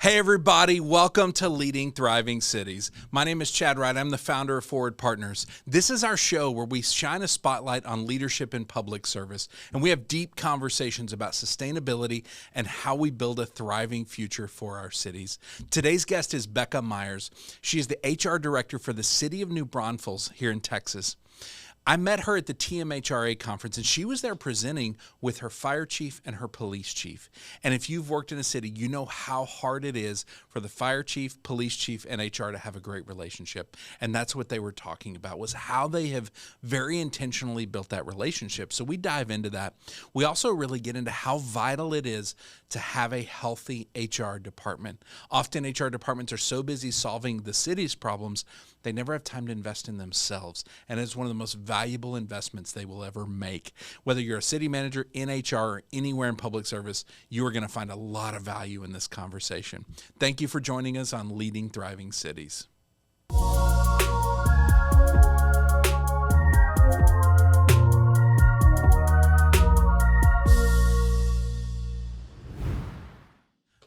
Hey everybody, welcome to Leading Thriving Cities. My name is Chad Wright. I'm the founder of Forward Partners. This is our show where we shine a spotlight on leadership in public service, and we have deep conversations about sustainability and how we build a thriving future for our cities. Today's guest is Becca Miears. She is the HR director for the city of New Braunfels here in Texas. I met her at the TMHRA conference, and she was there presenting with her fire chief and her police chief. And if you've worked in a city, you know how hard it is for the fire chief, police chief, and HR to have a great relationship. And that's what they were talking about, was how they have very intentionally built that relationship. So we dive into that. We also really get into how vital it is to have a healthy HR department. Often HR departments are so busy solving the city's problems, they never have time to invest in themselves. And it's one of the most valuable investments they will ever make. Whether you're a city manager, in HR, or anywhere in public service, you are going to find a lot of value in this conversation. Thank you for joining us on Leading Thriving Cities.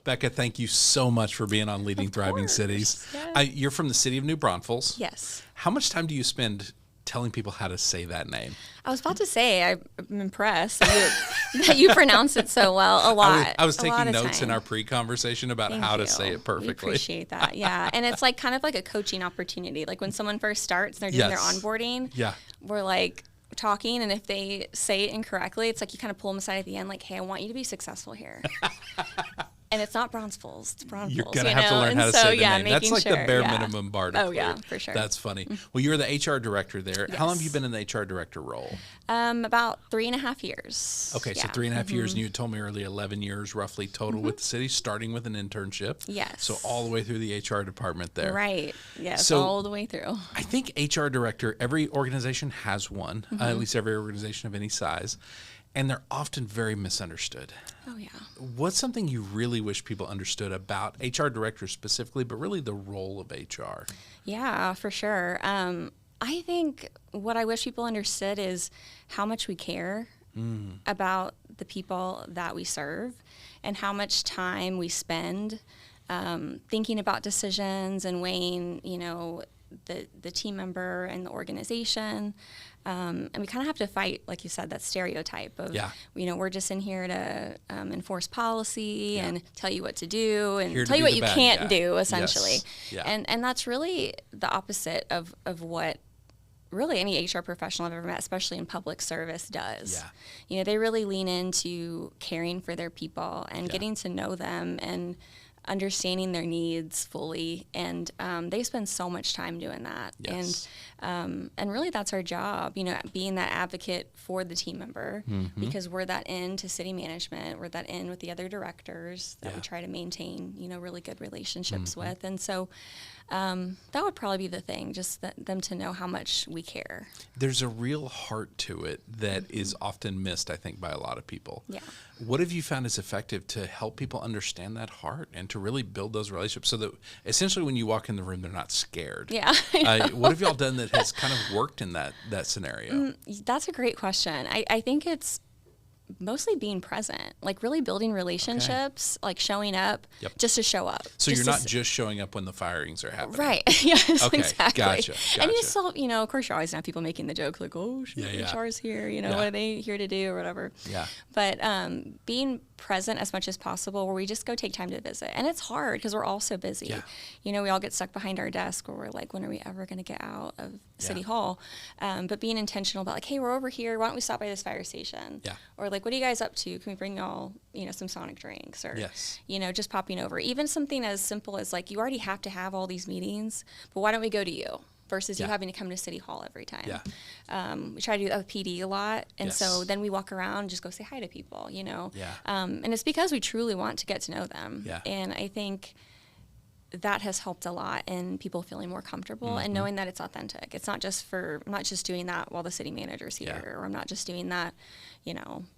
Becca, thank you so much for being on Leading Thriving Cities. Yes. You're from the city of New Braunfels. Yes. How much time do you spend telling people how to say that name? I was about to say, I'm impressed that you pronounce it so well. A lot. I was taking notes in our pre-conversation about how to say it perfectly. We appreciate that. Yeah. And it's like kind of like a coaching opportunity. Like when someone first starts, they're doing their onboarding. Yeah. We're like talking, and if they say it incorrectly, it's like you kind of pull them aside at the end, like, hey, I want you to be successful here. And it's not Braunfels, it's Braunfels. You're going to have to learn how to say the name. That's like the bare yeah. minimum bar to clear. Yeah, for sure. That's funny. Well, you're the HR director there. Yes. How long have you been in the HR director role? About 3.5 years. Okay, so 3.5 years, and you told me earlier 11 years roughly total with the city, starting with an internship. Yes. So all the way through the HR department there. Right. Yes, So all the way through. I think HR director, every organization has one, at least every organization of any size, and they're often very misunderstood. Oh, yeah. What's something you really wish people understood about HR directors specifically, but really the role of HR? Yeah, for sure. I think what I wish people understood is how much we care about the people that we serve and how much time we spend thinking about decisions and weighing, the team member and the organization. And we kind of have to fight, like you said, that stereotype of, we're just in here to enforce policy and tell you what to do and tell you what you can't do, essentially. Yes. Yeah. And that's really the opposite of what really any HR professional I've ever met, especially in public service, does. Yeah. They really lean into caring for their people and getting to know them and understanding their needs fully, and they spend so much time doing that. Yes. And really that's our job, being that advocate for the team member, because we're that in to city management, we're that in with the other directors that we try to maintain, really good relationships with. And so that would probably be the thing, just them to know how much we care. There's a real heart to it that is often missed, I think, by a lot of people. Yeah. What have you found is effective to help people understand that heart and to really build those relationships so that essentially when you walk in the room, they're not scared? Yeah. What have y'all done that has kind of worked in that scenario? That's a great question. I think it's mostly being present, like really building relationships, like showing up just to show up. So you're not just showing up when the firings are happening. Right. Yes, okay. exactly. Gotcha. And you still, of course you're always going to have people making the joke like, oh, HR's here, what are they here to do or whatever. Yeah. But being present as much as possible where we just go take time to visit. And it's hard because we're all so busy. Yeah. We all get stuck behind our desk where we're like, when are we ever going to get out of City Hall? But being intentional about like, hey, we're over here. Why don't we stop by this fire station? Yeah. Or like, what are you guys up to? Can we bring y'all, some Sonic drinks or, yes. Just popping over. Even something as simple as like, you already have to have all these meetings, but why don't we go to you? Versus you having to come to City Hall every time. Yeah. We try to do that with PD a lot. And yes. so then we walk around and just go say hi to people, Yeah. And it's because we truly want to get to know them. Yeah. And I think that has helped a lot in people feeling more comfortable and knowing that it's authentic. It's not just I'm not just doing that while the city manager's here, or I'm not just doing that,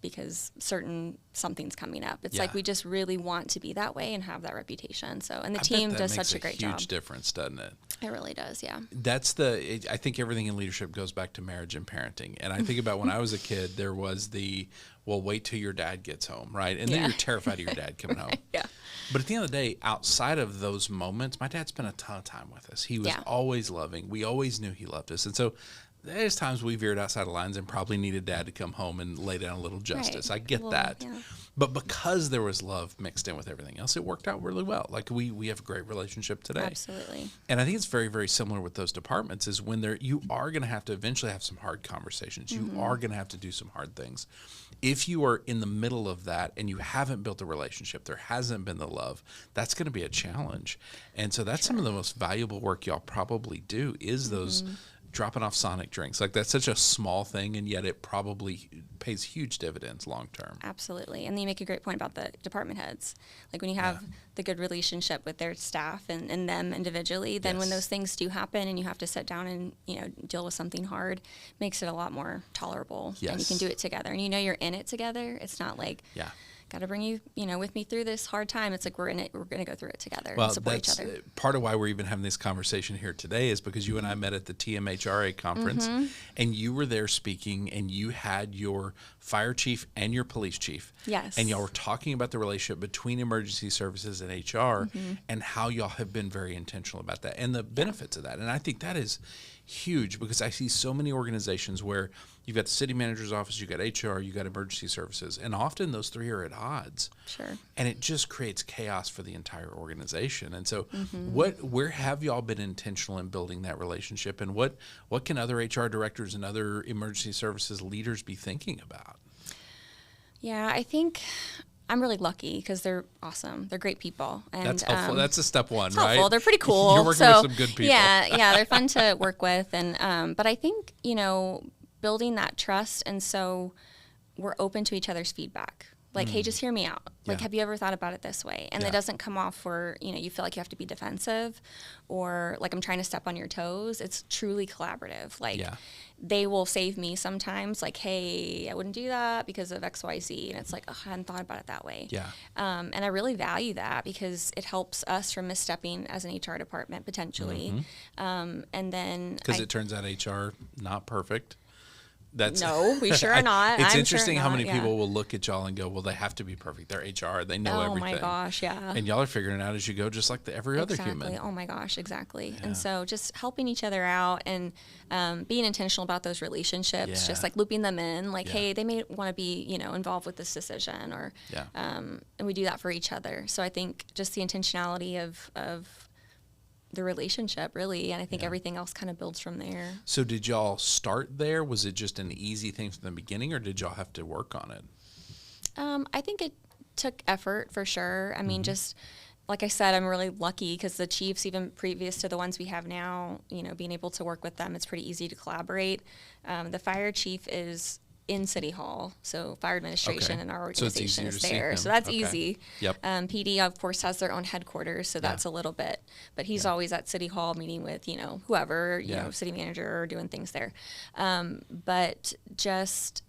because something's coming up. It's like we just really want to be that way and have that reputation. So, and the team does such a great job. Huge difference, doesn't it? It really does, yeah. I think everything in leadership goes back to marriage and parenting. And I think about when I was a kid, there was the well, wait till your dad gets home, right? And then you're terrified of your dad coming home. Yeah. But at the end of the day, outside of those moments, my dad spent a ton of time with us. He was always loving. We always knew he loved us. And so there's times we veered outside of lines and probably needed dad to come home and lay down a little justice. Right. I get that. Yeah. But because there was love mixed in with everything else, it worked out really well. Like we have a great relationship today. Absolutely. And I think it's very, very similar with those departments is when you are going to have to eventually have some hard conversations. You are going to have to do some hard things. If you are in the middle of that and you haven't built a relationship, there hasn't been the love, that's going to be a challenge. And so that's some of the most valuable work y'all probably do is those dropping off Sonic drinks. Like that's such a small thing, and yet it probably pays huge dividends long term. Absolutely. And you make a great point about the department heads. Like when you have the good relationship with their staff and them individually, then when those things do happen and you have to sit down and, deal with something hard, makes it a lot more tolerable. And you can do it together. And you're in it together. It's not like got to bring you, with me through this hard time. It's like we're in it. We're going to go through it together and support each other. Part of why we're even having this conversation here today is because you and I met at the TMHRA conference, and you were there speaking, and you had your fire chief and your police chief. Yes. And y'all were talking about the relationship between emergency services and HR and how y'all have been very intentional about that and the benefits of that. And I think that is huge because I see so many organizations where you've got the city manager's office, you've got HR, you've got emergency services, and often those three are at odds. Sure. And it just creates chaos for the entire organization. And so where have y'all been intentional in building that relationship, and what can other HR directors and other emergency services leaders be thinking about? Yeah, I think I'm really lucky because they're awesome. They're great people. And that's helpful. That's a step one, it's right? Helpful. They're pretty cool. You're working with some good people. Yeah, they're fun to work with. And but I think, building that trust, and so we're open to each other's feedback. Like, hey, just hear me out. Like, have you ever thought about it this way? And it doesn't come off where, you feel like you have to be defensive or like I'm trying to step on your toes. It's truly collaborative. Like, they will save me sometimes, like, hey, I wouldn't do that because of X, Y, Z. And it's like, oh, I hadn't thought about it that way. Yeah. And I really value that because it helps us from misstepping as an HR department potentially. And then because it turns out HR not perfect. No, we sure are not. It's I'm interesting sure how not, many people will look at y'all and go, well, they have to be perfect. They're HR. They know everything. Oh, my gosh, yeah. And y'all are figuring it out as you go, just like every other human. Oh, my gosh, exactly. Yeah. And so just helping each other out and being intentional about those relationships, just like looping them in, like, hey, they may want to be, involved with this decision or, and we do that for each other. So I think just the intentionality of the relationship really, and I think everything else kind of builds from there. So did y'all start there? Was it just an easy thing from the beginning, or did y'all have to work on it? I think it took effort for sure. I mean, just like I said, I'm really lucky because the chiefs, even previous to the ones we have now, being able to work with them, it's pretty easy to collaborate. The fire chief is in City Hall, so fire administration and our organization is there, so that's easy. Yep. PD, of course, has their own headquarters, so that's a little bit, but he's always at City Hall meeting with whoever, city manager, or doing things there. But just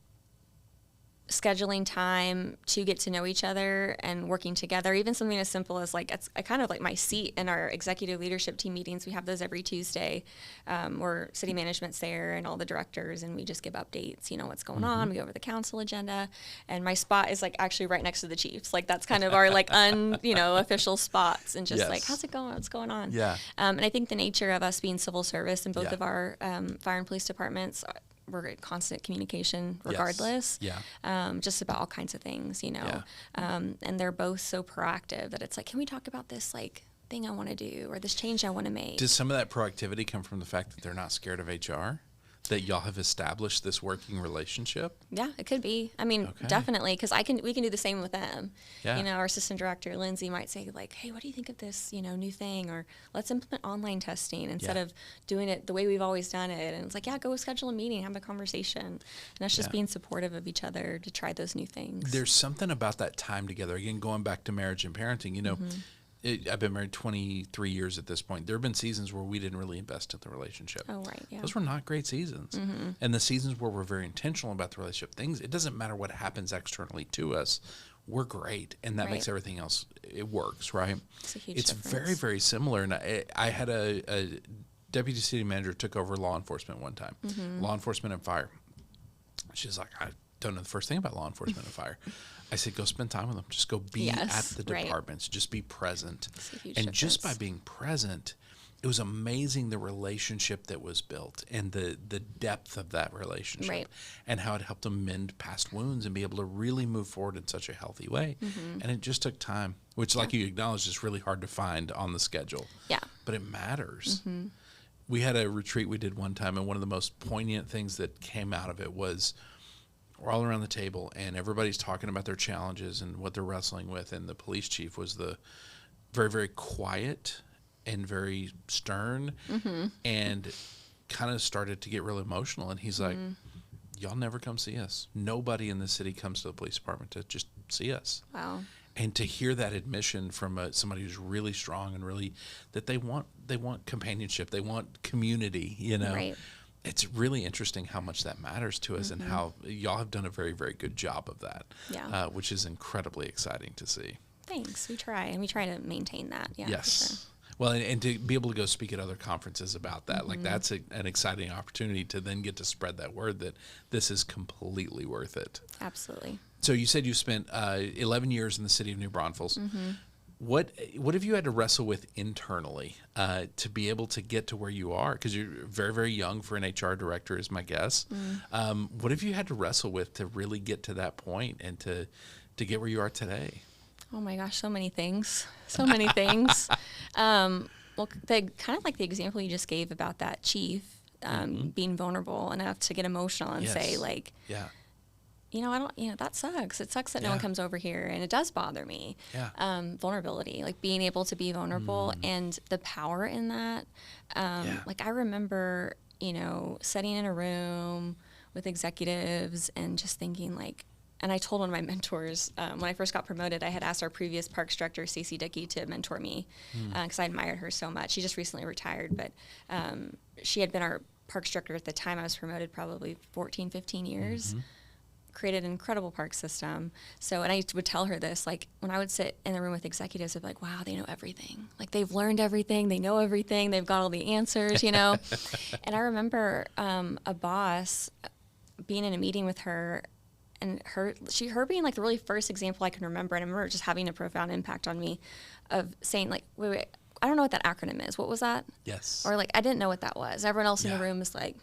scheduling time to get to know each other and working together, even something as simple as like, I kind of like my seat in our executive leadership team meetings. We have those every Tuesday where city management's there and all the directors, and we just give updates, what's going on. We go over the council agenda, and my spot is like actually right next to the chiefs. Like that's kind of our like official spots, and just like, how's it going? What's going on? Yeah. And I think the nature of us being civil service in both of our fire and police departments, we're in constant communication regardless, just about all kinds of things, and they're both so proactive that it's like, can we talk about this like thing I want to do or this change I want to make? Does some of that proactivity come from the fact that they're not scared of HR? That y'all have established this working relationship? Yeah, it could be. I mean, definitely, because we can do the same with them. Yeah. Our assistant director, Lindsay, might say like, hey, what do you think of this, new thing? Or let's implement online testing instead of doing it the way we've always done it. And it's like, go schedule a meeting, have a conversation. And that's just being supportive of each other to try those new things. There's something about that time together. Again, going back to marriage and parenting, I've been married 23 years at this point. There have been seasons where we didn't really invest in the relationship. Oh, right, yeah. Those were not great seasons. And the seasons where we're very intentional about the relationship, it doesn't matter what happens externally to us, we're great. And that makes everything else, it works, right? It's a huge difference. Very, very similar. And I had a deputy city manager took over law enforcement one time, law enforcement and fire. She's like, I don't know the first thing about law enforcement and fire. I said, go spend time with them. Just go be at the departments. Just be present. And just by being present, it was amazing the relationship that was built and the depth of that relationship and how it helped them mend past wounds and be able to really move forward in such a healthy way. And it just took time, which, like you acknowledged, is really hard to find on the schedule. Yeah. But it matters. We had a retreat we did one time, and one of the most poignant things that came out of it was we're all around the table, and everybody's talking about their challenges and what they're wrestling with, and the police chief was the very, very quiet and very stern and kind of started to get real emotional. And he's like, y'all never come see us. Nobody in the city comes to the police department to just see us. Wow. And to hear that admission from somebody who's really strong and really that they want companionship, they want community, you know. Right. It's really interesting how much that matters to us and how y'all have done a very, very good job of that, which is incredibly exciting to see. Thanks. We try, and we try to maintain that. Yeah. Yes. For sure. Well, and to be able to go speak at other conferences about that, like that's an exciting opportunity to then get to spread that word that this is completely worth it. Absolutely. So you said you spent 11 years in the city of New Braunfels. What have you had to wrestle with internally to be able to get to where you are? Because you're very, very young for an HR director, is my guess. What have you had to wrestle with to really get to that point and to get where you are today? Oh my gosh, so many things. So many things. Well, kind of like the example you just gave about that chief being vulnerable enough to get emotional and say, like, that sucks. It sucks that no one comes over here, and it does bother me. Vulnerability, like being able to be vulnerable and the power in that. Like I remember, sitting in a room with executives and just thinking like, and I told one of my mentors, when I first got promoted, I had asked our previous parks director, Stacey Dickey, to mentor me because I admired her so much. She just recently retired, but she had been our parks director at the time I was promoted, probably 14, 15 years. Created an incredible park system. So, and I would tell her this, like when I would sit in the room with executives, I'd be like, wow, they know everything. Like they've learned everything. They know everything. They've got all the answers, And I remember a boss being in a meeting with her, and her being like the really first example I can remember. And I remember just having a profound impact on me of saying like, wait, I don't know what that acronym is. What was that? Yes. Or like, I didn't know what that was. Everyone else in the room is like,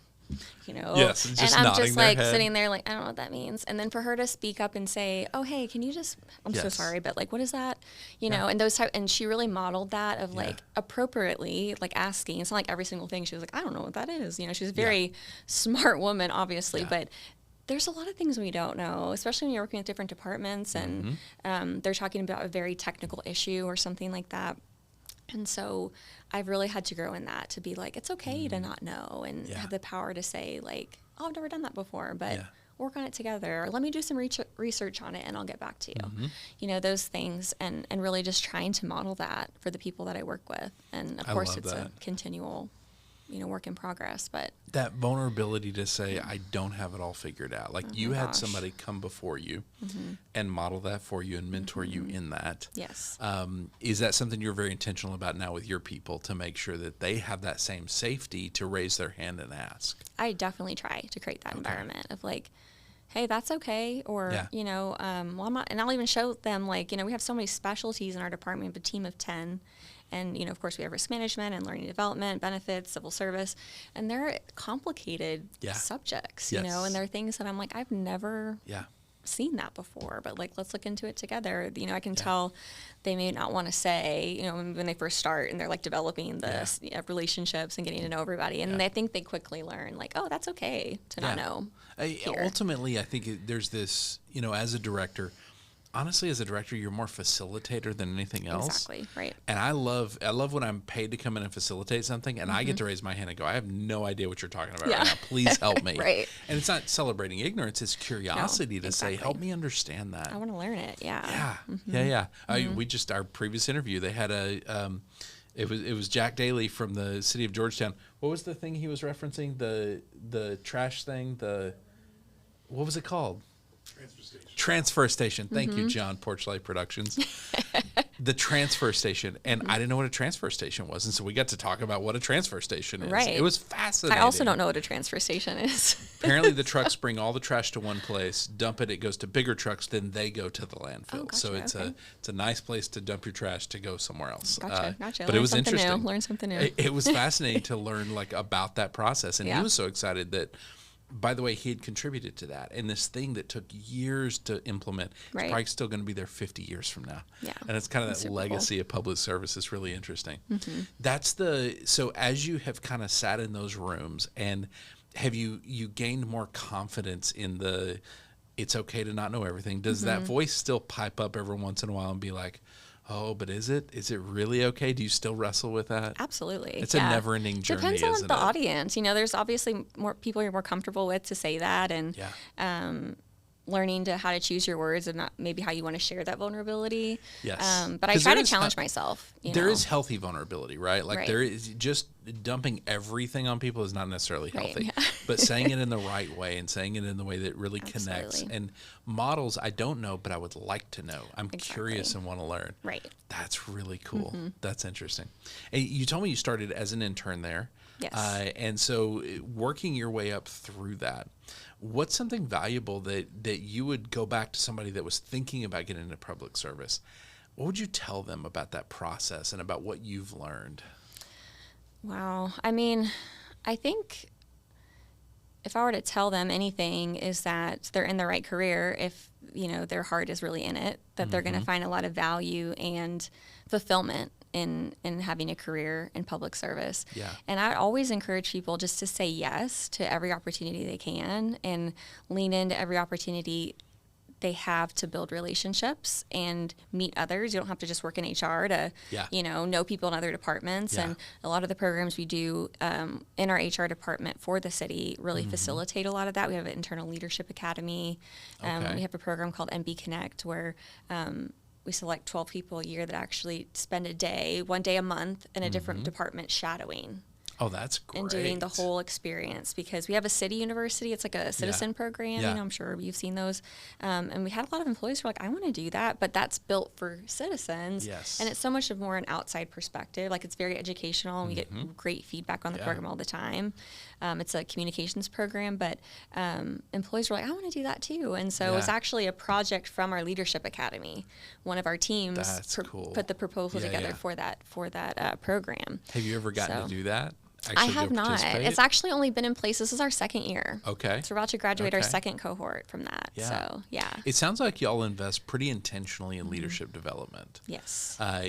yes, and I'm just like sitting there like, I don't know what that means. And then for her to speak up and say, oh, hey, can you just, I'm so sorry, but like, what is that? And and she really modeled that of like appropriately, like asking. It's not like every single thing. She was like, I don't know what that is. She's a very smart woman, obviously, but there's a lot of things we don't know, especially when you're working with different departments and they're talking about a very technical issue or something like that. And so I've really had to grow in that, to be like, it's okay to not know and have the power to say like, oh, I've never done that before, but work on it together. Or let me do some research on it and I'll get back to you. Those things and really just trying to model that for the people that I work with. And of course it's a continual, work in progress, but that vulnerability to say, I don't have it all figured out. Like you had somebody come before you and model that for you and mentor you in that. Yes. Is that something you're very intentional about now with your people to make sure that they have that same safety to raise their hand and ask? I definitely try to create that environment of like, hey, that's okay. Or, well, I'm not, and I'll even show them like, we have so many specialties in our department. We have a team of 10. And, of course, we have risk management and learning development, benefits, civil service. And they're complicated subjects, and there are things that I'm like, I've never seen that before. But, like, let's look into it together. I can tell they may not want to say, when they first start and they're, like, developing the relationships and getting to know everybody. And I think they quickly learn, like, oh, that's okay to not know. Ultimately, I think there's this, as a director, honestly, as a director, you're more facilitator than anything else. Exactly, right. And I love when I'm paid to come in and facilitate something, and I get to raise my hand and go, I have no idea what you're talking about right now. Please help me. Right. And it's not celebrating ignorance; it's curiosity to say, help me understand that. I want to learn it. Yeah. Yeah. We just our previous interview, they had it was Jack Daly from the city of Georgetown. What was the thing he was referencing? The trash thing. What was it called? Transfer station. Thank you, John, Porchlight Productions. The transfer station. And I didn't know what a transfer station was. And so we got to talk about what a transfer station is. Right. It was fascinating. I also don't know what a transfer station is. Apparently the trucks bring all the trash to one place, dump it goes to bigger trucks, then they go to the landfill. Oh, gotcha, so it's okay. a nice place to dump your trash to go somewhere else. Gotcha. But Learn it was something interesting. New. Learn something new. It was fascinating to learn like about that process. And he was so excited that, by the way, he had contributed to that. And this thing that took years to implement is probably still going to be there 50 years from now. Yeah. And it's kind of that legacy of public service is really interesting. So as you have kind of sat in those rooms, and have you gained more confidence in it's okay to not know everything? Does that voice still pipe up every once in a while and be like, oh, but is it really okay? Do you still wrestle with that? Absolutely. It's a never-ending journey, Depends on isn't the it? audience. There's obviously more people you're more comfortable with to say that, and learning how to choose your words and not maybe how you want to share that vulnerability. Yes. But I try to challenge myself. There is healthy vulnerability, right? Like there is just dumping everything on people is not necessarily healthy, but saying it in the right way and saying it in the way that really connects. And models, I don't know, but I would like to know. I'm curious and want to learn. Right. That's really cool. That's interesting. And you told me you started as an intern there. Yes. And so working your way up through that, what's something valuable that you would go back to somebody that was thinking about getting into public service? What would you tell them about that process and about what you've learned? Wow. I think if I were to tell them anything is that they're in the right career if, their heart is really in it, that they're going to find a lot of value and fulfillment in having a career in public service. Yeah. And I always encourage people just to say yes to every opportunity they can and lean into every opportunity they have to build relationships and meet others. You don't have to just work in HR to, know people in other departments. And a lot of the programs we do in our HR department for the city really facilitate a lot of that. We have an internal leadership academy. We have a program called MB Connect where we select 12 people a year that actually spend one day a month in a different department shadowing. Oh, that's great. And doing the whole experience, because we have a city university. It's like a citizen program. Yeah. I'm sure you've seen those. And we had a lot of employees who were like, I want to do that, but that's built for citizens. Yes. And it's so much more an outside perspective. Like, it's very educational, and we get great feedback on the program all the time. It's a communications program, but employees were like, I want to do that too. And so it was actually a project from our leadership academy. One of our teams put the proposal together for that program. Have you ever gotten to do that? I have not. It's actually only been in place. This is our second year. Okay. So we're about to graduate our second cohort from that. Yeah. So, yeah. It sounds like y'all invest pretty intentionally in leadership development. Yes. Have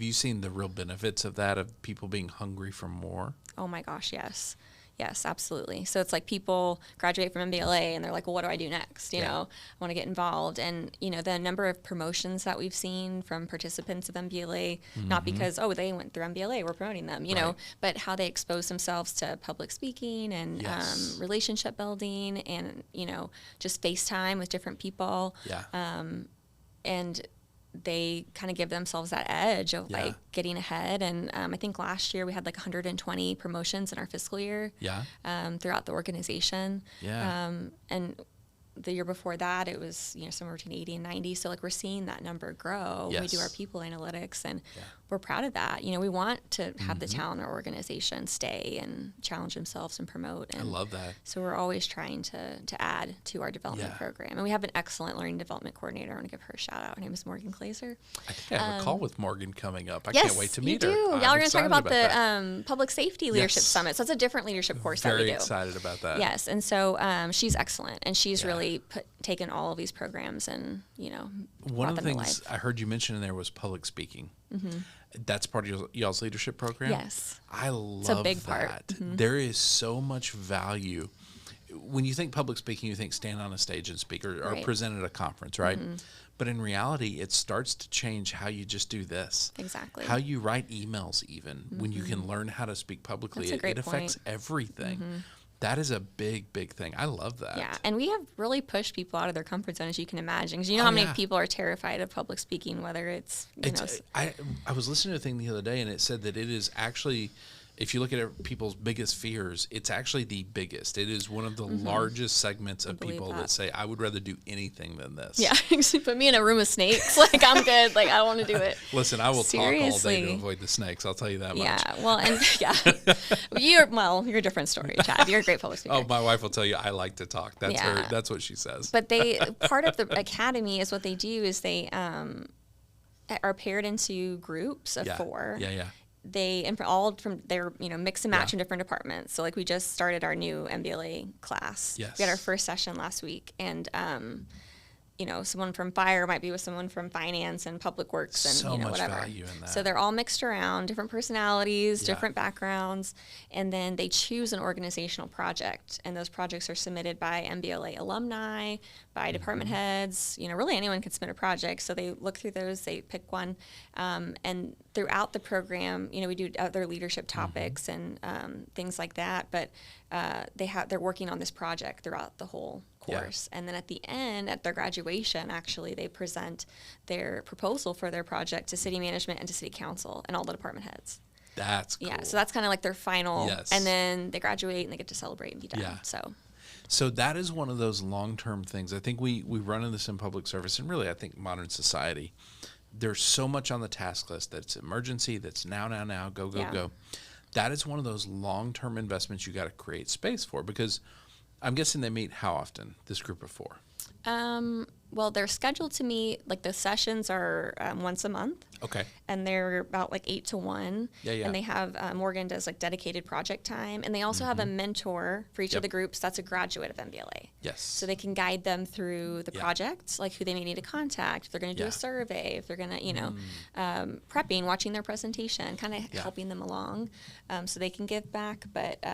you seen the real benefits of that, of people being hungry for more? Oh my gosh, yes. Yes, absolutely. So it's like people graduate from MBLA and they're like, well, what do I do next? I want to get involved. And, the number of promotions that we've seen from participants of MBLA, not because, they went through MBLA, we're promoting them, but how they expose themselves to public speaking and relationship building and, just FaceTime with different people. Yeah. And they kind of give themselves that edge of like getting ahead. And I think last year we had like 120 promotions in our fiscal year throughout the organization. Yeah. And the year before that, it was, somewhere between 80 and 90. So like we're seeing that number grow when we do our people analytics, and we're proud of that. We want to have the talent in our organization stay and challenge themselves and promote. And I love that. So we're always trying to add to our development program. And we have an excellent learning development coordinator. I want to give her a shout out. Her name is Morgan Glazer. I think I have a call with Morgan coming up. I can't wait to meet her. Y'all are going to talk about the Public Safety Leadership Summit. So that's a different leadership course that we do. Very excited about that. Yes. And so she's excellent. And she's really taken all of these programs and, one of the things I heard you mention in there was public speaking. That's part of y'all's leadership program? Yes. I love it's a big that. Part. There is so much value. When you think public speaking, you think stand on a stage and speak or present at a conference, right? But in reality, it starts to change how you just do this. Exactly. How you write emails even. When you can learn how to speak publicly, it affects everything. That is a big, big thing. I love that. Yeah, and we have really pushed people out of their comfort zone, as you can imagine. Because how many people are terrified of public speaking, whether it's, I was listening to a thing the other day, and it said that it is actually, if you look at people's biggest fears, it's actually the biggest. It is one of the largest segments of people that say, I would rather do anything than this. Yeah, put me in a room of snakes. Like, I'm good. Like, I want to do it. Listen, I will talk all day to avoid the snakes. I'll tell you that much. Yeah, well, and you're a different story, Chad. You're a great public speaker. Oh, my wife will tell you I like to talk. That's what she says. But part of the academy is what they do is they are paired into groups of 4. Yeah. They all from they're mix and match in different departments. So like we just started our new MBLA class. Yes. We had our first session last week, and someone from fire might be with someone from finance and public works and so much whatever. Value in that. So they're all mixed around, different personalities, different backgrounds, and then they choose an organizational project, and those projects are submitted by MBLA alumni, by department heads. Really anyone can submit a project. So they look through those, they pick one, and throughout the program, we do other leadership topics and things like that. But they're working on this project throughout the whole course. And then at the end, at their graduation, actually, they present their proposal for their project to city management and to city council and all the department heads. That's cool. Yeah, so that's kind of like their final. Yes. And then they graduate and they get to celebrate and be done. Yeah. So that is one of those long-term things. I think we run into this in public service, and really I think modern society. There's so much on the task list that's emergency, that's now, go. That is one of those long-term investments you got to create space for, because I'm guessing they meet how often, this group of 4? Well, they're scheduled to meet, like the sessions are once a month. Okay. And they're about like 8 to 1. Yeah. And they have, Morgan does like dedicated project time. And they also have a mentor for each of the groups that's a graduate of MBLA. Yes. So they can guide them through the project, like who they may need to contact, if they're going to do a survey, if they're going to, prepping, watching their presentation, kind of helping them along so they can give back. But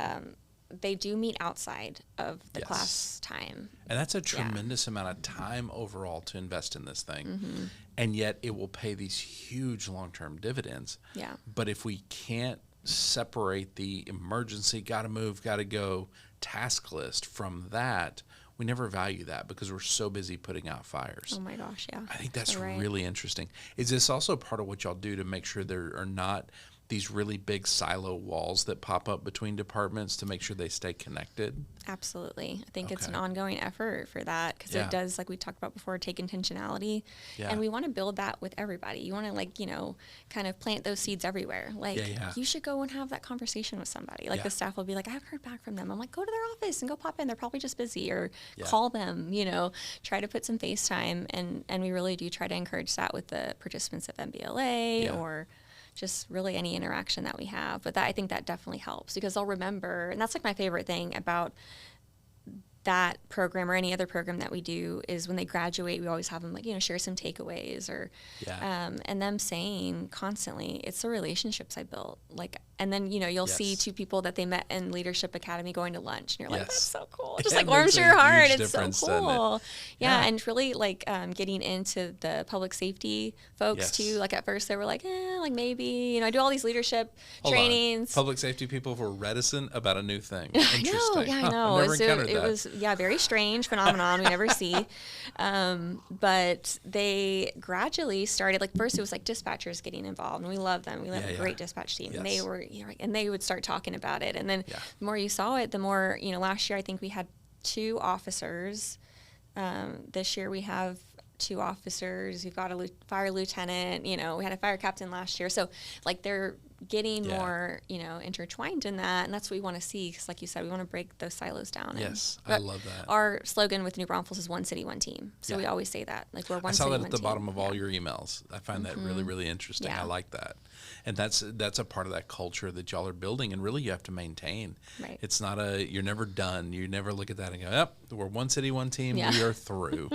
they do meet outside of the class time. And that's a tremendous amount of time overall to invest in this thing. And yet it will pay these huge long-term dividends. Yeah. But if we can't separate the emergency, gotta move, gotta go task list from that, we never value that because we're so busy putting out fires. Oh my gosh, yeah. I think that's really interesting. Is this also part of what y'all do to make sure there are not these really big silo walls that pop up between departments to make sure they stay connected? Absolutely. I think it's an ongoing effort for that because it does, like we talked about before, take intentionality. Yeah. And we want to build that with everybody. You want to kind of plant those seeds everywhere. Like you should go and have that conversation with somebody. Like the staff will be like, I haven't heard back from them. I'm like, go to their office and go pop in. They're probably just busy, or call them, try to put some FaceTime. And we really do try to encourage that with the participants of MBLA or just really any interaction that we have. But I think that definitely helps because they'll remember, and that's like my favorite thing about that program or any other program that we do is when they graduate, we always have them share some takeaways or, and them saying constantly, it's the relationships I built. And then, you'll see 2 people that they met in Leadership Academy going to lunch and you're like, that's so cool. Just warms your heart. It's so cool. Yeah. And really getting into the public safety folks too. Like at first they were like, maybe, I do all these leadership trainings. Public safety people were reticent about a new thing. Interesting. I know. I've never encountered that. It was, very strange phenomenon we never see. But they gradually started, first it was dispatchers getting involved, and we love them. We have a great dispatch team. And they were, and they would start talking about it. And then the more you saw it, the more, last year I think we had 2 officers. This year we have 2 officers. We've got a fire lieutenant, we had a fire captain last year. So they're getting more, intertwined in that. And that's what we want to see. Because like you said, we want to break those silos down. Yes, I love that. Our slogan with New Braunfels is one city, one team. So we always say that. We're one city, one team. I saw that at the bottom of all your emails. I find that really, really interesting. I like that. And that's a part of that culture that y'all are building, and really you have to maintain. Right. It's not you're never done. You never look at that and go, we're one city, one team. We are through.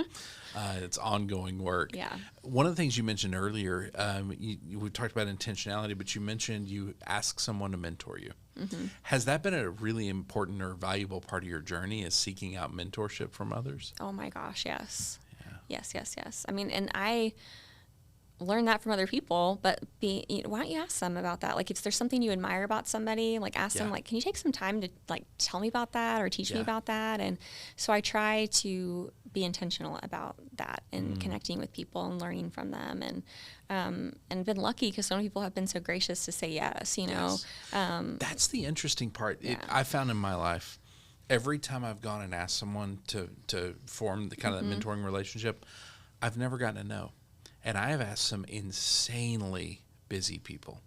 It's ongoing work. Yeah. One of the things you mentioned earlier, we talked about intentionality, but you mentioned you ask someone to mentor you. Mm-hmm. Has that been a really important or valuable part of your journey, is seeking out mentorship from others? Oh my gosh, yes. Yeah. Yes. I mean, and I learn that from other people, but why don't you ask them about that? Like, if there's something you admire about somebody, like, ask them, like, can you take some time to, like, tell me about that or teach me about that? And so I try to be intentional about that and connecting with people and learning from them, and been lucky because so many people have been so gracious to say yes, you know. That's the interesting part. I found in my life, every time I've gone and asked someone to form the kind of that mentoring relationship, I've never gotten a no. And I have asked some insanely busy people.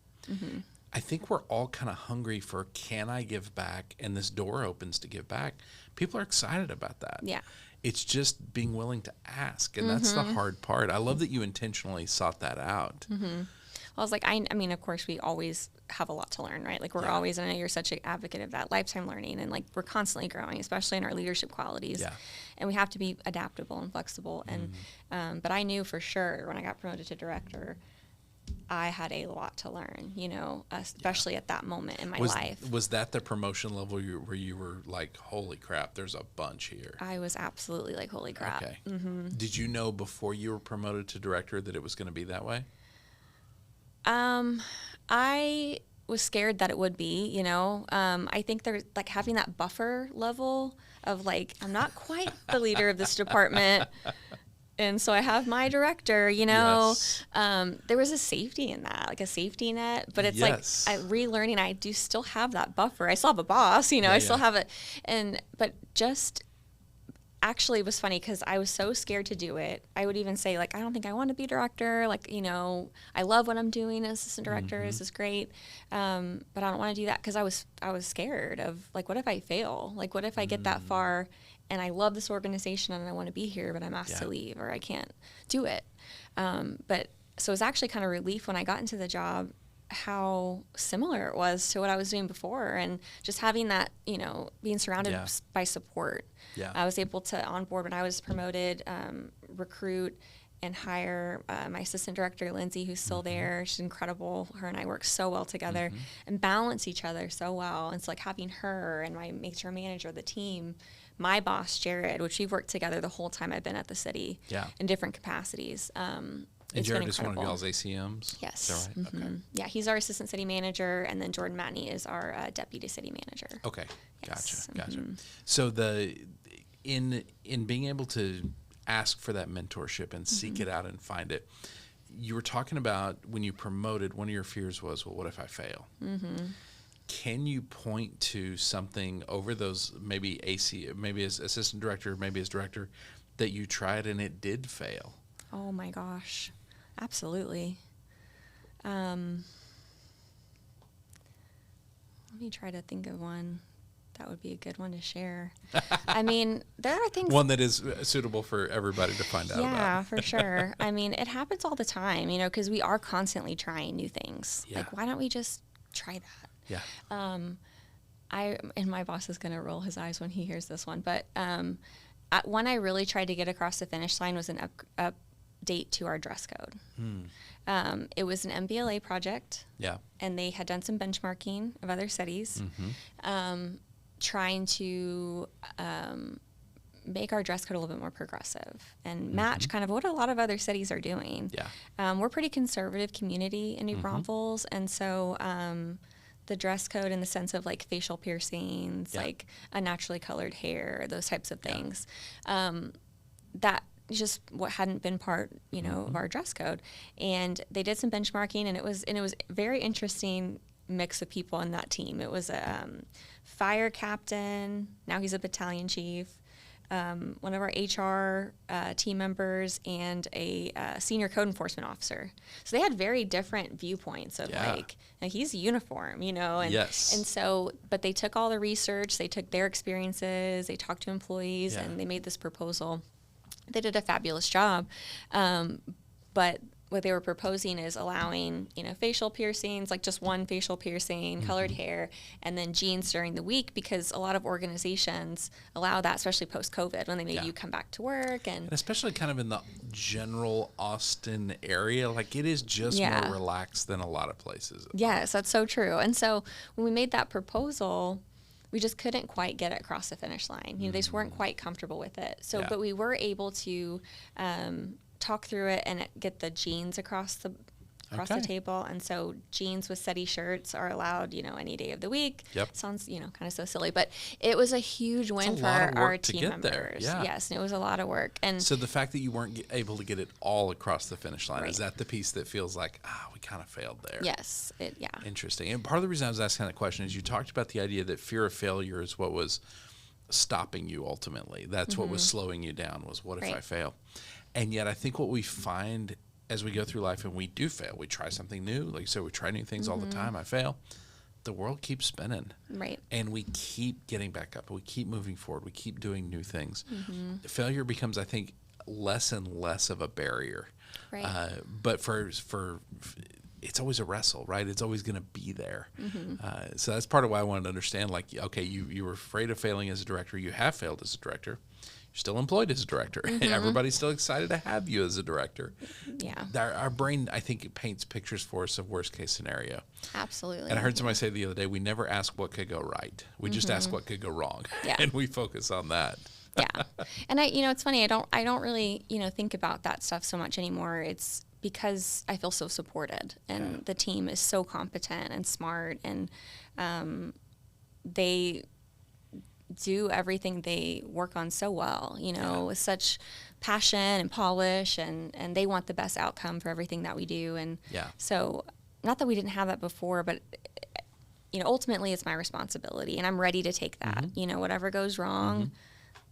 I think we're all kind of hungry for, can I give back? And this door opens to give back. People are excited about that. Yeah. It's just being willing to ask. And that's the hard part. I love that you intentionally sought that out. Well, I was like, I mean, of course, we always have a lot to learn, right? Like, we're always, and I know you're such an advocate of that, lifetime learning, and, like, we're constantly growing, especially in our leadership qualities. Yeah. And we have to be adaptable and flexible. And but I knew for sure when I got promoted to director, I had a lot to learn, you know, especially at that moment in my life. Was that the promotion level where you were like, holy crap, there's a bunch here? I was absolutely like, holy crap. Okay. Did you know before you were promoted to director that it was going to be that way? I was scared that it would be, you know. I think there's, like, having that buffer level of, like, I'm not quite the leader of this department. And so I have my director, you know. There was a safety in that, like a safety net. But it's like relearning, I do still have that buffer. I still have a boss, you know, I still have it. But just actually it was funny because I was so scared to do it. I would even say, like, I don't think I want to be director. Like, you know, I love what I'm doing as assistant director. This is great. But I don't want to do that because I was scared of, like, what if I fail? Like, what if I get that far and I love this organization and I want to be here, but I'm asked to leave or I can't do it. But so it was actually kind of relief when I got into the job how similar it was to what I was doing before, and just having that, you know, being surrounded by support. I was able to onboard when I was promoted, recruit and hire my assistant director, Lindsay, who's still there. She's incredible. Her and I work so well together and balance each other so well. And it's like having her and my HR manager, the team, my boss, Jared, which we've worked together the whole time I've been at the city in different capacities. And Jared is one of y'all's ACMs? Yes. Is that right? Okay. Yeah, he's our assistant city manager, and then Jordan Matney is our deputy city manager. Okay, gotcha. So in being able to ask for that mentorship and seek it out and find it, you were talking about when you promoted, one of your fears was, well, what if I fail? Can you point to something over those, maybe as assistant director, maybe as director, that you tried and it did fail? Oh my gosh, absolutely. Let me try to think of one that would be a good one to share. I mean, there are things. One that is suitable for everybody to find out about. Yeah, for sure. I mean, it happens all the time, you know, because we are constantly trying new things. Like, why don't we just try that? Yeah. And my boss is going to roll his eyes when he hears this one, but one I really tried to get across the finish line was an update to our dress code. It was an MBLA project. Yeah. And they had done some benchmarking of other cities, trying to make our dress code a little bit more progressive and match kind of what a lot of other cities are doing. Yeah. We're a pretty conservative community in New Braunfels, and so the dress code in the sense of, like, facial piercings, like unnaturally colored hair, those types of things, that just what hadn't been part, you know, of our dress code. And they did some benchmarking, and it was very interesting mix of people in that team. It was a fire captain, now he's a battalion chief, one of our HR team members, and a senior code enforcement officer. So they had very different viewpoints of like he's uniform, you know, and and so, but they took all the research, they took their experiences, they talked to employees, and they made this proposal. They did a fabulous job, but what they were proposing is allowing, you know, facial piercings, like just one facial piercing, colored hair, and then jeans during the week, because a lot of organizations allow that, especially post-COVID, when they made you come back to work. And especially kind of in the general Austin area, like it is just more relaxed than a lot of places. Yes, that's so true. And so when we made that proposal, we just couldn't quite get it across the finish line. You know, they just weren't quite comfortable with it. So, but we were able to talk through it and get the jeans across the table. And so jeans with setty shirts are allowed, any day of the week. Yep. Sounds, kind of so silly, but it was a huge win for our team members. Yeah. Yes, and it was a lot of work. And so the fact that you weren't able to get it all across the finish line, right. is that the piece that feels like, we kind of failed there? Yes. Interesting. And part of the reason I was asking that question is you talked about the idea that fear of failure is what was stopping you ultimately. That's what was slowing you down, was what if I fail? And yet I think what we find as we go through life and we do fail, we try something new. Like you said, we try new things all the time. I fail. The world keeps spinning. Right. And we keep getting back up. We keep moving forward. We keep doing new things. Failure becomes, I think, less and less of a barrier. Right. But for it's always a wrestle, right? It's always going to be there. So that's part of why I wanted to understand, like, okay, you were afraid of failing as a director. You have failed as a director. You're still employed as a director. Everybody's still excited to have you as a director. Yeah. Our brain, I think, it paints pictures for us of worst case scenario. Absolutely. And I heard somebody say the other day, we never ask what could go right. We just ask what could go wrong. Yeah. And we focus on that. Yeah. And it's funny, I don't really, think about that stuff so much anymore. It's because I feel so supported, and the team is so competent and smart, and they do everything they work on so well, with such passion and polish, and they want the best outcome for everything that we do. And so, not that we didn't have that before, but ultimately it's my responsibility, and I'm ready to take that. Whatever goes wrong,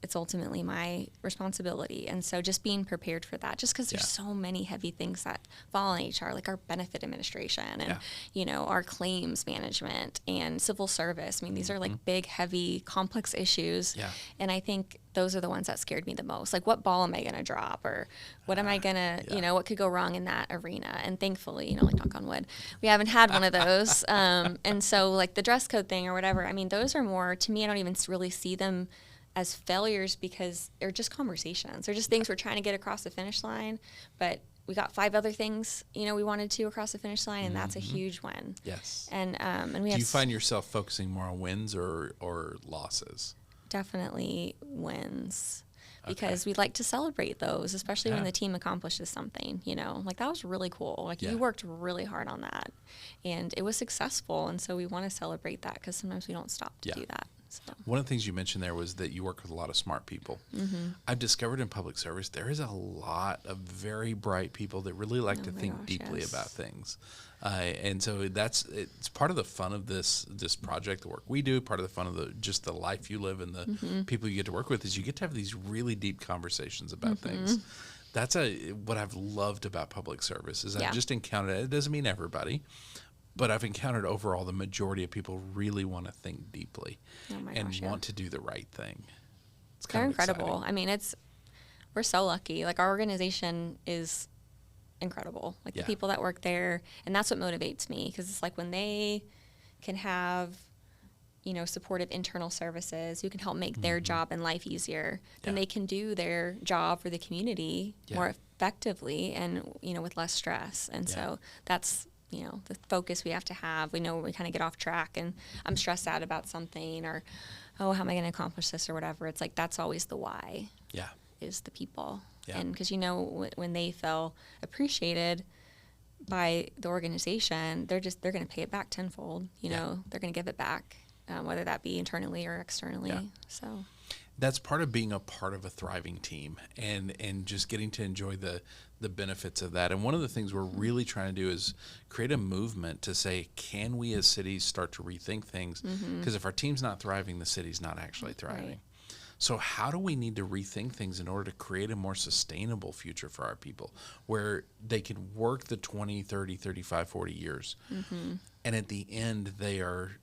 it's ultimately my responsibility. And so just being prepared for that, just because there's so many heavy things that fall on HR, like our benefit administration and, our claims management and civil service. I mean, these are like big, heavy, complex issues. Yeah. And I think those are the ones that scared me the most. Like, what ball am I going to drop, or what am I going to, what could go wrong in that arena? And thankfully, like, knock on wood, we haven't had one of those. And so like the dress code thing or whatever, I mean, those are more, to me, I don't even really see them as failures, because they're just conversations. They're just things we're trying to get across the finish line, but we got 5 other things, we wanted to across the finish line, and that's a huge win. Yes. And we do you find yourself focusing more on wins or losses? Definitely wins, because we'd like to celebrate those, especially when the team accomplishes something, like that was really cool. Like you worked really hard on that, and it was successful. And so we want to celebrate that, because sometimes we don't stop to do that. So. One of the things you mentioned there was that you work with a lot of smart people. I've discovered in public service there is a lot of very bright people that really like to think deeply about things. And so it's part of the fun of this project, the work we do, part of the fun of just the life you live and the people you get to work with, is you get to have these really deep conversations about things. That's what I've loved about public service, is I've just encountered it. It doesn't mean everybody, but I've encountered overall the majority of people really want to think deeply want to do the right thing. It's kind They're of incredible. exciting. I mean, we're so lucky. Like, our organization is incredible. Like the people that work there, and that's what motivates me, because it's like when they can have, supportive internal services who can help make their job and life easier, then they can do their job for the community more effectively and, with less stress. And so that's, the focus we have to have. We know when we kind of get off track and I'm stressed out about something, or, how am I going to accomplish this or whatever. It's like, that's always the why. Yeah. Is the people. Yeah. And because, when they feel appreciated by the organization, they're going to pay it back tenfold. They're going to give it back, whether that be internally or externally. Yeah. So that's part of being a part of a thriving team, and just getting to enjoy the benefits of that. And one of the things we're really trying to do is create a movement to say, can we as cities start to rethink things? Because if our team's not thriving, the city's not actually thriving. Right. So how do we need to rethink things in order to create a more sustainable future for our people, where they can work the 20, 30, 35, 40 years, and at the end they are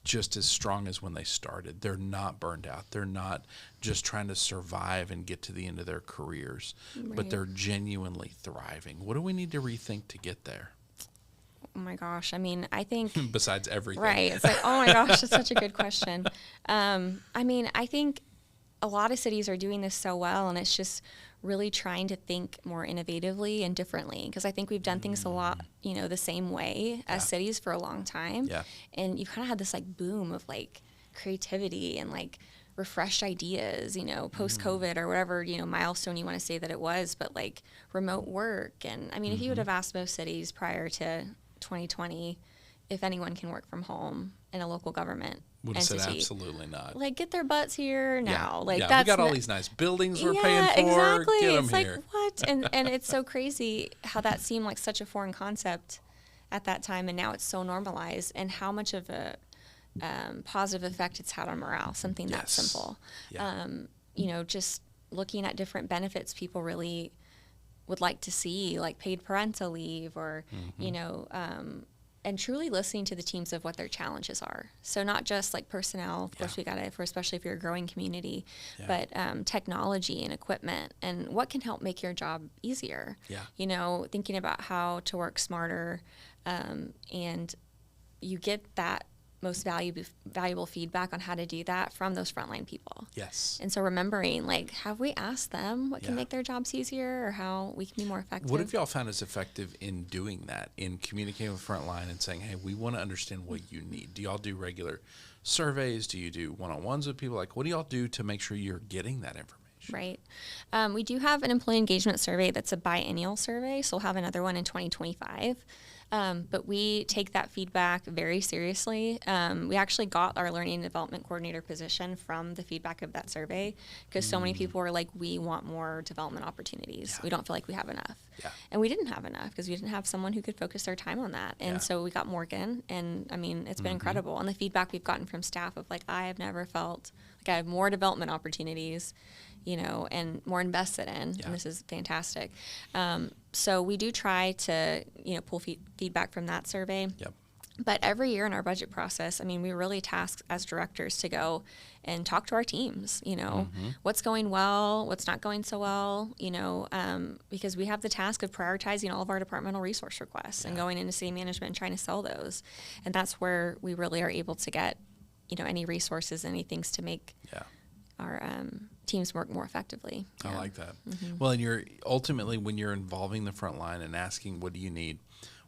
just as strong as when they started. They're not burned out. They're not just trying to survive and get to the end of their careers, but they're genuinely thriving. What do we need to rethink to get there? Oh my gosh. I mean, I think besides everything. Right. It's like, oh my gosh, that's such a good question. I mean, I think a lot of cities are doing this so well, and it's just really trying to think more innovatively and differently, because I think we've done things a lot, the same way as cities for a long time. Yeah. And you've kind of had this like boom of like creativity and like refreshed ideas, post COVID or whatever, milestone you want to say that it was, but like remote work. And I mean, if you would have asked most cities prior to 2020 if anyone can work from home in a local government would have entity, said absolutely not. Like, get their butts here now. Yeah. Like, yeah, that's we got all these nice buildings we're yeah, paying for. Exactly. Get them it's here. like, what? And it's so crazy how that seemed like such a foreign concept at that time, and now it's so normalized, and how much of a positive effect it's had on morale, something that simple. Yeah. Just looking at different benefits people really would like to see, like paid parental leave, or, and truly listening to the teams of what their challenges are. So not just like personnel, of course we got it, especially if you're a growing community, but technology and equipment, and what can help make your job easier. Yeah. Thinking about how to work smarter, and you get that most valuable feedback on how to do that from those frontline people. Yes. And so remembering, like, have we asked them what can make their jobs easier, or how we can be more effective? What have y'all found is effective in doing that, in communicating with frontline and saying, hey, we want to understand what you need? Do y'all do regular surveys? Do you do one-on-ones with people? Like, what do y'all do to make sure you're getting that information? Right. We do have an employee engagement survey that's a biennial survey, so we'll have another one in 2025. But we take that feedback very seriously. We actually got our learning and development coordinator position from the feedback of that survey, because so many people were like, we want more development opportunities. We don't feel like we have enough. And we didn't have enough because we didn't have someone who could focus their time on that. And so we got Morgan, and I mean, it's been incredible. And the feedback we've gotten from staff of like, I have never felt like I have more development opportunities, and more invested in, and this is fantastic. So we do try to, pull feedback from that survey. Yep. But every year in our budget process, I mean, we really task as directors to go and talk to our teams, what's going well, what's not going so well, because we have the task of prioritizing all of our departmental resource requests and going into city management and trying to sell those. And that's where we really are able to get, any resources, any things to make our teams work more effectively. I like that. Well, and you're ultimately, when you're involving the front line and asking, what do you need,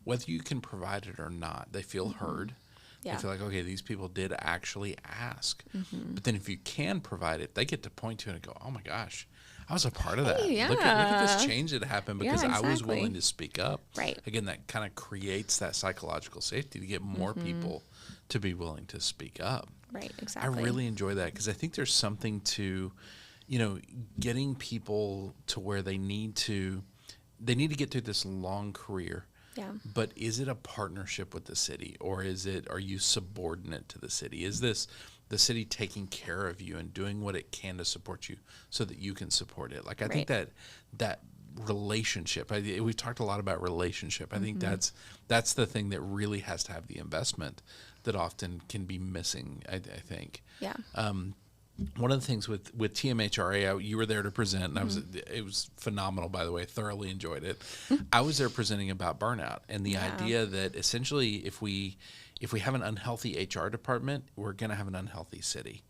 whether you can provide it or not, they feel heard. They feel like, okay, these people did actually ask. But then if you can provide it, they get to point to it and go, oh my gosh, I was a part of that. Look at this change that happened because I was willing to speak up. Right. Again, that kind of creates that psychological safety to get more people to be willing to speak up. Right, exactly. I really enjoy that, because I think there's something to, getting people to where they need to get through this long career. Yeah. But is it a partnership with the city, or are you subordinate to the city? Is this the city taking care of you and doing what it can to support you so that you can support it? Like, I think that relationship, we've talked a lot about relationship. I think that's the thing that really has to have the investment that often can be missing, I think. Yeah. One of the things with TMHRA, you were there to present, and it was phenomenal, by the way. Thoroughly enjoyed it. I was there presenting about burnout and the idea that essentially if we have an unhealthy HR department, we're going to have an unhealthy city.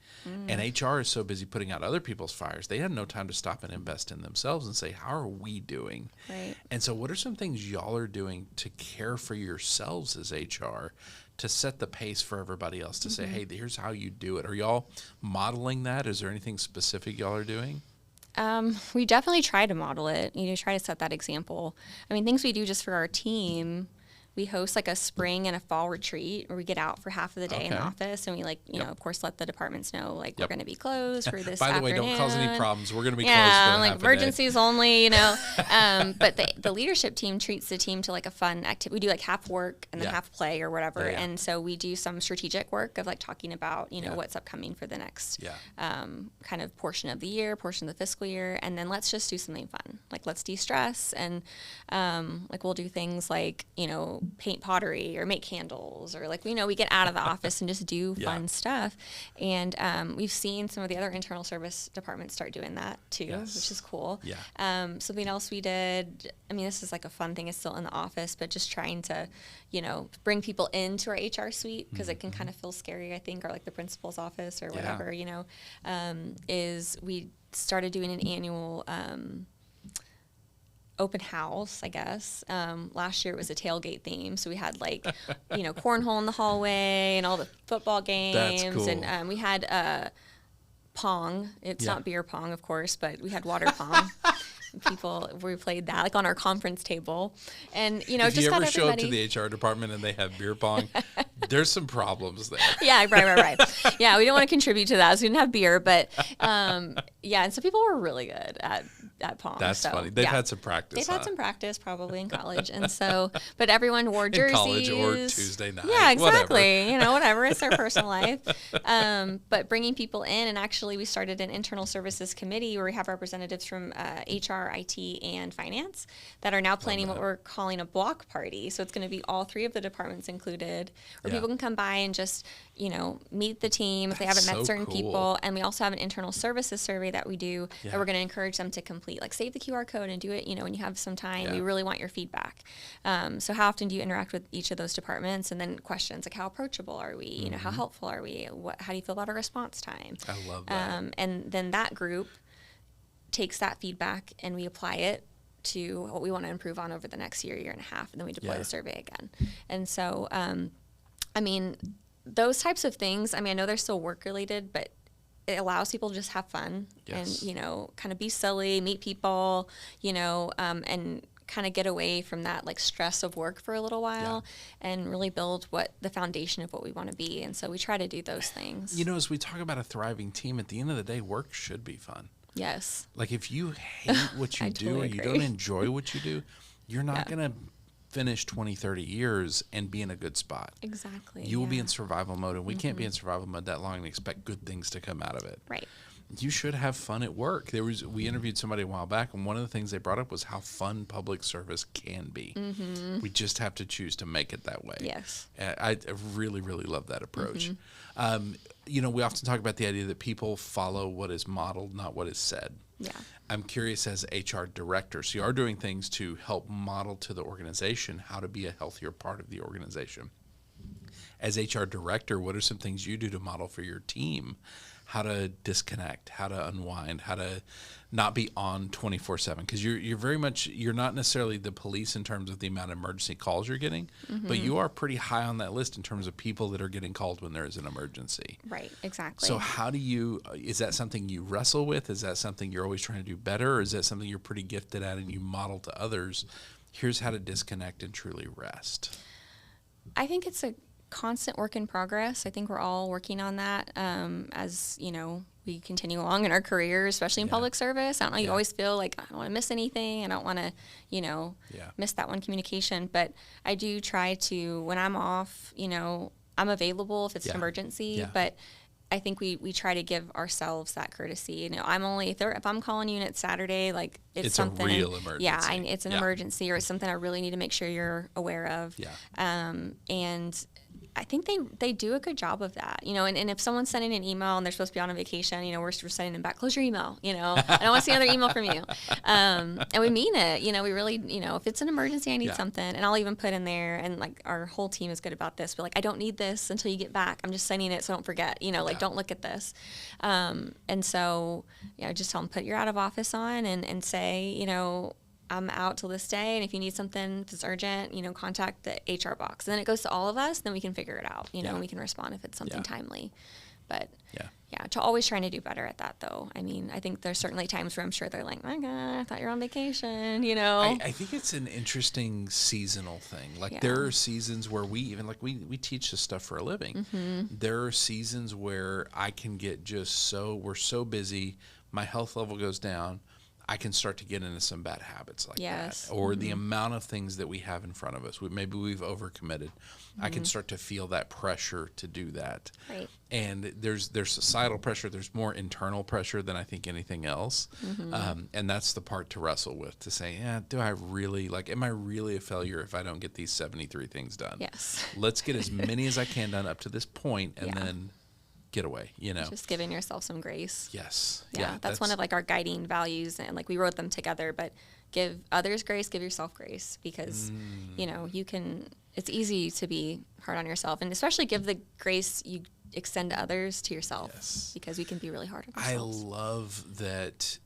And HR is so busy putting out other people's fires, they have no time to stop and invest in themselves and say, how are we doing? Right. And so what are some things y'all are doing to care for yourselves as HR, to set the pace for everybody else, to say, hey, here's how you do it? Are y'all modeling that? Is there anything specific y'all are doing? We definitely try to model it, try to set that example. I mean, things we do just for our team, we host like a spring and a fall retreat where we get out for half of the day in the office, and we of course let the departments know we're going to be closed for this By the afternoon. way, don't cause any problems. We're going to be closed for like half emergencies only, but the leadership team treats the team to like a fun activity. We do like half work and then half play or whatever. And so we do some strategic work of like talking about, what's upcoming for the next kind of portion of the year, portion of the fiscal year. And then let's just do something fun. Like, let's de-stress, and we'll do things like, paint pottery or make candles, or we get out of the office and just do fun stuff. And we've seen some of the other internal service departments start doing that too, which is cool. Something else we did, I mean, this is like a fun thing, it's still in the office, but just trying to, bring people into our HR suite, because it can kind of feel scary, I think, or like the principal's office or whatever, is we started doing an annual open house, I guess. Last year it was a tailgate theme, so we had cornhole in the hallway and all the football games. That's cool. And we had pong. It's Yeah. not beer pong, of course, but we had water pong. We played that like on our conference table, and If just you got ever show up everybody. to the HR department and they have beer pong, there's some problems there. Yeah, right. Yeah, we didn't want to contribute to that, so we didn't have beer, but yeah, and so people were really good at pong. That's so, funny. They've yeah. had some practice. They've had some practice probably in college, and so, but everyone wore in jerseys. college or Tuesday night. Yeah, exactly. Whatever. Whatever. It's their personal life. But bringing people in, and actually we started an internal services committee where we have representatives from HR, IT, and finance that are now planning what we're calling a block party. So it's going to be all 3 of the departments included, where Yeah. people can come by and just, meet the team if they haven't met so certain cool. people. And we also have an internal services survey that we do Yeah. that we're going to encourage them to complete. Like save the QR code and do it, when you have some time. Yeah. We really want your feedback. So how often do you interact with each of those departments? And then questions like how approachable are we? How helpful are we? How do you feel about our response time? I love that. And then that group takes that feedback and we apply it to what we want to improve on over the next year and a half, and then we deploy Yeah. the survey again. And so, those types of things, I know they're still work related, but it allows people to just have fun Yes. and, kind of be silly, meet people, and kind of get away from that like stress of work for a little while and really build what the foundation of what we want to be. And so we try to do those things. As we talk about a thriving team, at the end of the day, work should be fun. Yes. Like if you hate what you I do totally or you agree. don't enjoy what you do, you're not Yeah. going to finish 20, 30 years and be in a good spot. Exactly. You will be yeah. in survival mode, and we can't be in survival mode that long and expect good things to come out of it. Right. You should have fun at work. We interviewed somebody a while back, and one of the things they brought up was how fun public service can be. We just have to choose to make it that way. Yes. I really, really love that approach. We often talk about the idea that people follow what is modeled, not what is said. Yeah. I'm curious, as HR director, so you are doing things to help model to the organization how to be a healthier part of the organization. As HR director, what are some things you do to model for your team how to disconnect, how to unwind, how to not be on 24/7? Because you're not necessarily the police in terms of the amount of emergency calls you're getting, but you are pretty high on that list in terms of people that are getting called when there is an emergency. Right. Exactly. So is that something you wrestle with? Is that something you're always trying to do better? Or is that something you're pretty gifted at and you model to others? Here's how to disconnect and truly rest. I think it's a constant work in progress. I think we're all working on that as, we continue along in our careers, especially in public service. I don't know, you always feel like I don't want to miss anything. I don't want to, miss that one communication. But I do try to, when I'm off, I'm available if it's an emergency. Yeah. But I think we try to give ourselves that courtesy. If I'm calling you and it's Saturday, like it's something. A real emergency. Yeah, it's an emergency or it's something I really need to make sure you're aware of. Yeah. And I think they do a good job of that, and if someone's sending an email and they're supposed to be on a vacation, we're sending them back, close your email, I don't want to see another email from you. And we mean it, we really, if it's an emergency, I need something. And I'll even put in there, and like our whole team is good about this, but like, I don't need this until you get back. I'm just sending it so don't forget, don't look at this. And so, just tell them, put your out of office on and say, I'm out till this day, and if you need something, if it's urgent, contact the HR box. And then it goes to all of us, then we can figure it out, and we can respond if it's something timely. But to always trying to do better at that, though. I think there's certainly times where I'm sure they're like, my God, I thought you were on vacation, I think it's an interesting seasonal thing. Like there are seasons where we teach this stuff for a living. There are seasons where I can get we're so busy, my health level goes down, I can start to get into some bad habits like that. Or the amount of things that we have in front of us. Maybe we've overcommitted. I can start to feel that pressure to do that. Right. And there's societal pressure. There's more internal pressure than I think anything else. And that's the part to wrestle with, to say, am I really a failure if I don't get these 73 things done? Yes. Let's get as many as I can done up to this point and then get away, Just giving yourself some grace. Yes. Yeah, that's one of like our guiding values, and like we wrote them together, but give others grace, give yourself grace, because it's easy to be hard on yourself, and especially give the grace you extend to others to yourself, because we can be really hard on ourselves. I love that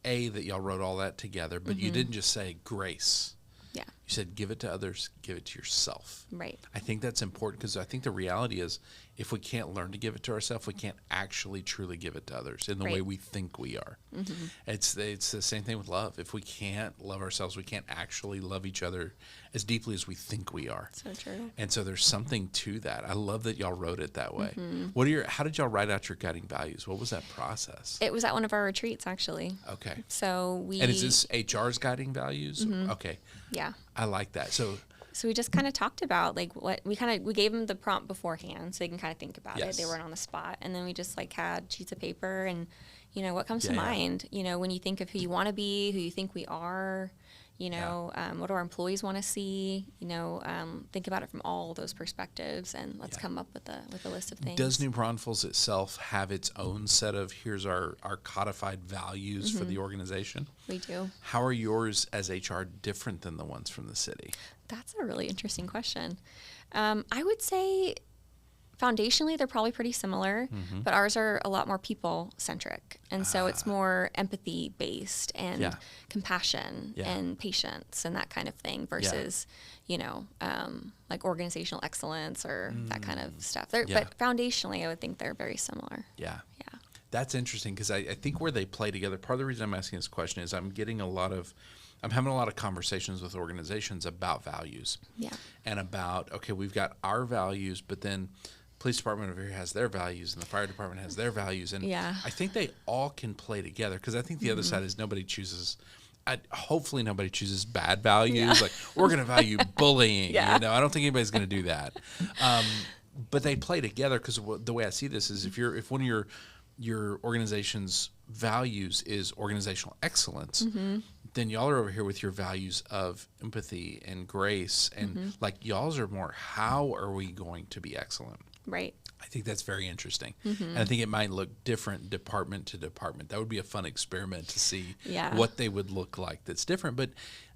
y'all wrote all that together, but you didn't just say grace. Yeah. You said give it to others, give it to yourself. Right. I think that's important because I think the reality is if we can't learn to give it to ourselves, we can't actually truly give it to others in the way we think we are. Mm-hmm. It's the same thing with love. If we can't love ourselves, we can't actually love each other as deeply as we think we are. So true. And so there's something to that. I love that y'all wrote it that way. Mm-hmm. How did y'all write out your guiding values? What was that process? It was at one of our retreats, actually. Okay. So And is this HR's guiding values? Mm-hmm. Okay. Yeah. I like that. So we just kind of talked about like what we gave them the prompt beforehand so they can kind of think about it. They weren't on the spot. And then we just like had sheets of paper and, what comes to mind, when you think of who you want to be, who you think we are, what do our employees want to see, think about it from all those perspectives and let's come up with a list of things. Does New Braunfels itself have its own set of here's our codified values for the organization? We do. How are yours as HR different than the ones from the city? That's a really interesting question. I would say foundationally they're probably pretty similar, but ours are a lot more people-centric. And so it's more empathy-based and compassion and patience and that kind of thing versus, like organizational excellence or that kind of stuff. But foundationally, I would think they're very similar. Yeah. Yeah. That's interesting because I think where they play together, part of the reason I'm asking this question is I'm having a lot of conversations with organizations about values. Yeah. And about, okay, we've got our values, but then police department over here has their values and the fire department has their values. And I think they all can play together because I think the other side is hopefully nobody chooses bad values. Yeah. Like we're going to value bullying. I don't think anybody's going to do that. But they play together because the way I see this is if one of your organization's values is organizational excellence, then y'all are over here with your values of empathy and grace and like y'all's are more how are we going to be excellent? Right. I think that's very interesting. And I think it might look different department to department. That would be a fun experiment to see what they would look like that's different. But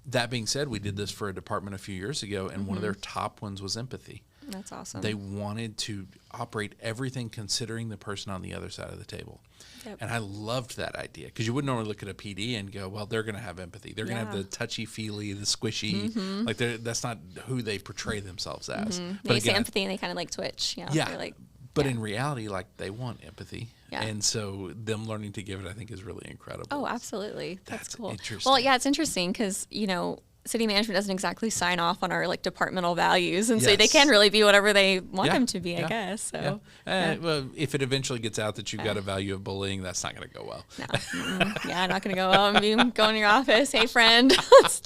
that being said, we did this for a department a few years ago, and one of their top ones was empathy. That's awesome. They wanted to operate everything considering the person on the other side of the table. Yep. And I loved that idea because you wouldn't normally look at a PD and go, well, they're going to have empathy. They're going to have the touchy-feely, the squishy. Like that's not who they portray themselves as. But they say empathy and they kind of like twitch. Yeah. Like, but in reality, like they want empathy. Yeah. And so them learning to give it, I think, is really incredible. Oh, absolutely. That's cool. Interesting. Well, yeah, it's interesting because, city management doesn't exactly sign off on our like departmental values, and so they can really be whatever they want them to be, I guess. So, well, if it eventually gets out that you've got a value of bullying, that's not going to go well. No, not going to go well. And be going to your office, hey friend,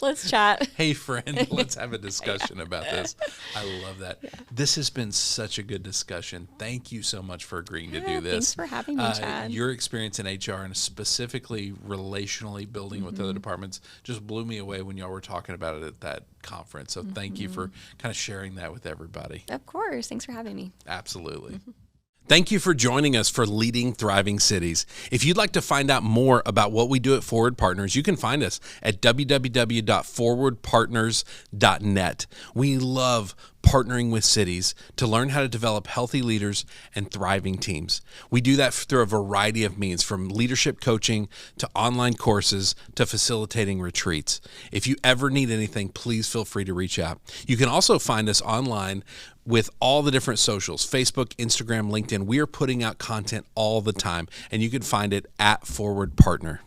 let's chat. Hey friend, let's have a discussion about this. I love that. Yeah. This has been such a good discussion. Thank you so much for agreeing to do this. Thanks for having me, Chad. Your experience in HR and specifically relationally building with other departments just blew me away when y'all were talking about it at that conference. So thank you for kind of sharing that with everybody. Of course. Thanks for having me. Absolutely. Thank you for joining us for Leading Thriving Cities. If you'd like to find out more about what we do at Forward Partners, you can find us at www.forwardpartners.net. We love partnering with cities to learn how to develop healthy leaders and thriving teams. We do that through a variety of means, from leadership coaching to online courses to facilitating retreats. If you ever need anything, please feel free to reach out. You can also find us online with all the different socials, Facebook, Instagram, LinkedIn. We are putting out content all the time, and you can find it at Forward Partner.